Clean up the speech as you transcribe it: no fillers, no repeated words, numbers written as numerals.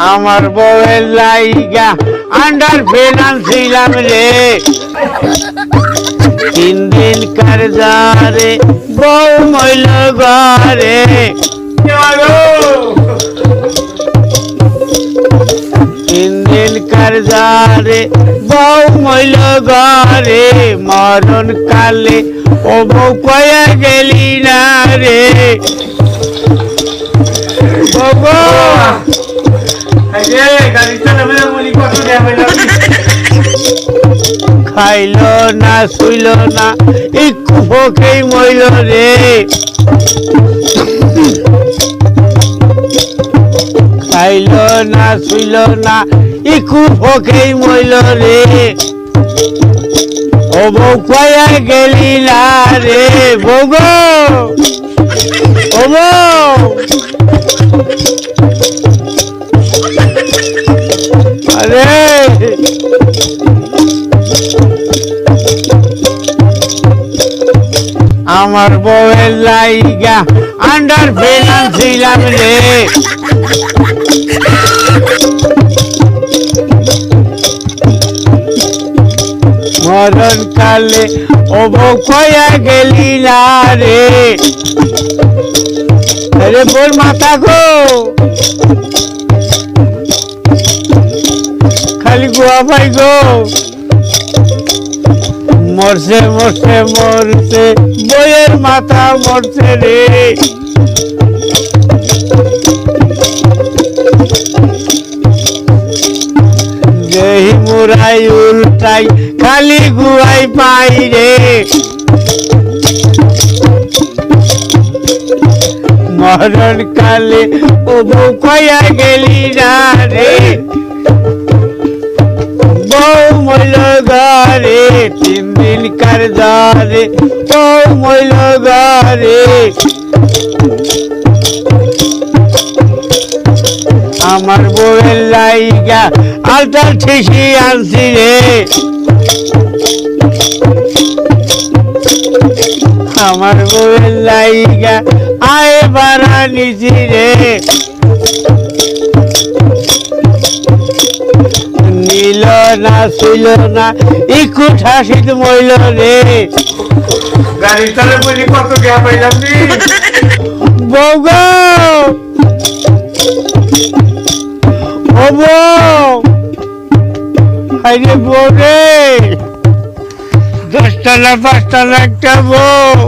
আমার বউয়ের লাইগা আন্ডার ফিনান্স ছিলাম রে 3 দিন কারজারে বউ মইল ঘরে 3 দিন কারজারে বউ মইল ঘরে মরণ কালে ও বউ কয়া গেলি না রে বাবা খাইল না শুইল না একটু ভোকেই মইল রে খাইল না শুইল না একটু ভোকেই মইল রে ও বউ কয়া গেলি না রে বউ গো ও বউ আরে আমার বউয়ের লাইগা আন্ডার ফিনান্স ছিলাম রে মরণ কালে ও বউ কয়া গেলি না রে আরে বল মাথা গো খালি গোয়া ভাই গো মরছে মরছে মরছে বইয়ের মাথা মরছে রে যেই মুরাই উল্টাই খালি গুয়াই পাই রে মরণ কালে ও বউ কয়া গেলি না রে বউ মইল ঘরে 3 দিন কারজারে বউ মইল ঘরে আমার বউয়ের লাইগা আলতার ঠিসি আনছি রে আমার বউয়ের লাইগা আয় বাড়া নিছি রে নীল না শুইল না একটু ঠাসিত মইল রে গাড়ির তলে বলি কত গ্যাপ পাইলাম নি বউ গো ও বউ আরে বউ রে 10 তলা 5 তলা একটা বউ